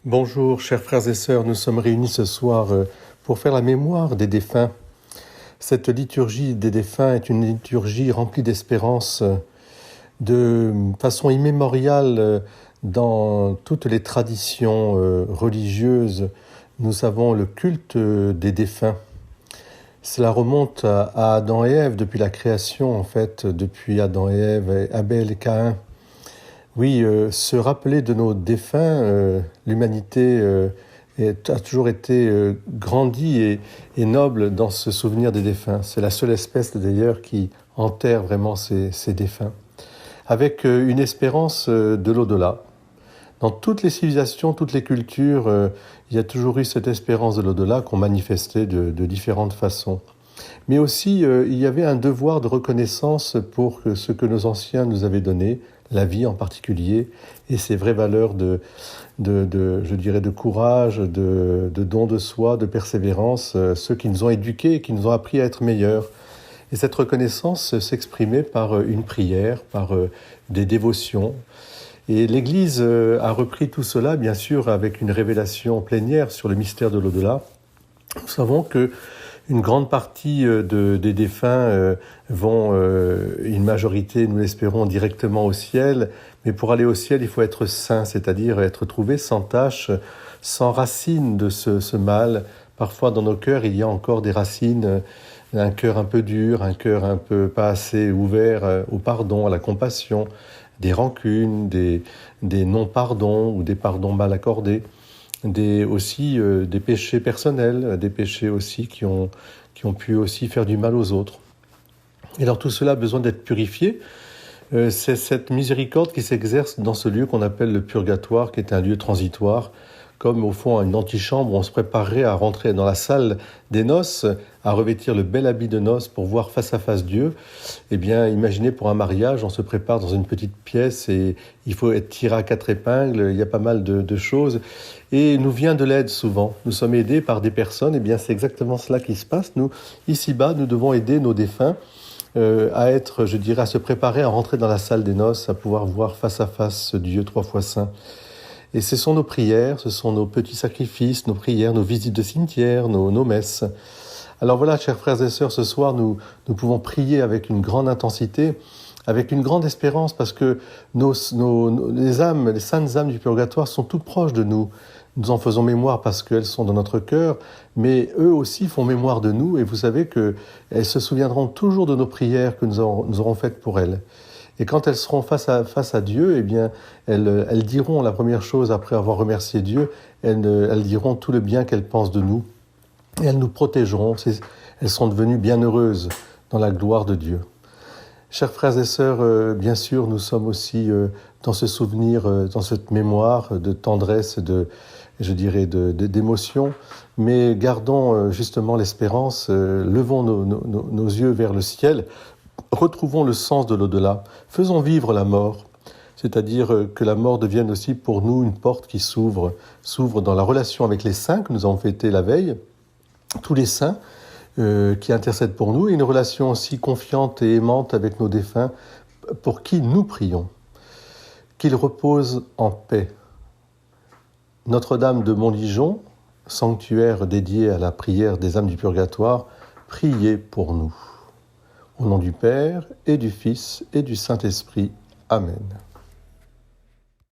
Bonjour, chers frères et sœurs, nous sommes réunis ce soir pour faire la mémoire des défunts. Cette liturgie des défunts est une liturgie remplie d'espérance. De façon immémoriale, dans toutes les traditions religieuses, nous avons le culte des défunts. Cela remonte à Adam et Ève, depuis la création en fait, depuis Adam et Ève, Abel et Caïn. Oui, se rappeler de nos défunts, l'humanité a toujours été grandie et noble dans ce souvenir des défunts. C'est la seule espèce d'ailleurs qui enterre vraiment ses défunts. Avec une espérance de l'au-delà. Dans toutes les civilisations, toutes les cultures, il y a toujours eu cette espérance de l'au-delà qu'on manifestait de différentes façons. Mais aussi, il y avait un devoir de reconnaissance pour ce que nos anciens nous avaient donné, la vie en particulier, et ces vraies valeurs je dirais, de courage, de don de soi, de persévérance, ceux qui nous ont éduqués et qui nous ont appris à être meilleurs. Et cette reconnaissance s'exprimait par une prière, par des dévotions. Et l'Église a repris tout cela, bien sûr, avec une révélation plénière sur le mystère de l'au-delà. Nous savons que une grande partie des défunts vont, une majorité, nous l'espérons, directement au ciel. Mais pour aller au ciel, il faut être saint, c'est-à-dire être trouvé sans tache, sans racines de ce mal. Parfois, dans nos cœurs, il y a encore des racines, un cœur un peu dur, un cœur un peu pas assez ouvert au pardon, à la compassion, des rancunes, des non-pardons ou des pardons mal accordés. Aussi des péchés personnels, des péchés aussi qui ont pu aussi faire du mal aux autres. Et alors tout cela a besoin d'être purifié. C'est cette miséricorde qui s'exerce dans ce lieu qu'on appelle le purgatoire, qui est un lieu transitoire, comme au fond une antichambre où on se préparerait à rentrer dans la salle des noces, à revêtir le bel habit de noces pour voir face à face Dieu. Eh bien, imaginez pour un mariage, on se prépare dans une petite pièce et il faut être tiré à 4 épingles, il y a pas mal de choses. Et nous vient de l'aide souvent. Nous sommes aidés par des personnes, eh bien c'est exactement cela qui se passe. Nous, ici-bas, nous devons aider nos défunts à être, je dirais, à se préparer à rentrer dans la salle des noces, à pouvoir voir face à face ce Dieu 3 fois saint. Et ce sont nos prières, ce sont nos petits sacrifices, nos prières, nos visites de cimetière, nos messes. Alors voilà, chers frères et sœurs, ce soir, nous pouvons prier avec une grande intensité, avec une grande espérance, parce que les âmes, les saintes âmes du purgatoire sont toutes proches de nous. Nous en faisons mémoire parce qu'elles sont dans notre cœur, mais eux aussi font mémoire de nous, et vous savez qu'elles se souviendront toujours de nos prières que nous aurons faites pour elles. Et quand elles seront face à Dieu, eh bien, elles diront la première chose après avoir remercié Dieu, elles diront tout le bien qu'elles pensent de nous. Et elles nous protégeront, elles seront devenues bienheureuses dans la gloire de Dieu. Chers frères et sœurs, bien sûr, nous sommes aussi dans ce souvenir, dans cette mémoire de tendresse, d'émotion, mais gardons justement l'espérance, levons nos yeux vers le ciel, retrouvons le sens de l'au-delà, faisons vivre la mort, c'est-à-dire que la mort devienne aussi pour nous une porte qui s'ouvre dans la relation avec les saints que nous avons fêté la veille, tous les saints qui intercèdent pour nous, et une relation aussi confiante et aimante avec nos défunts pour qui nous prions. Qu'ils reposent en paix. Notre-Dame de Montligeon, sanctuaire dédié à la prière des âmes du purgatoire, priez pour nous. Au nom du Père et du Fils et du Saint-Esprit. Amen.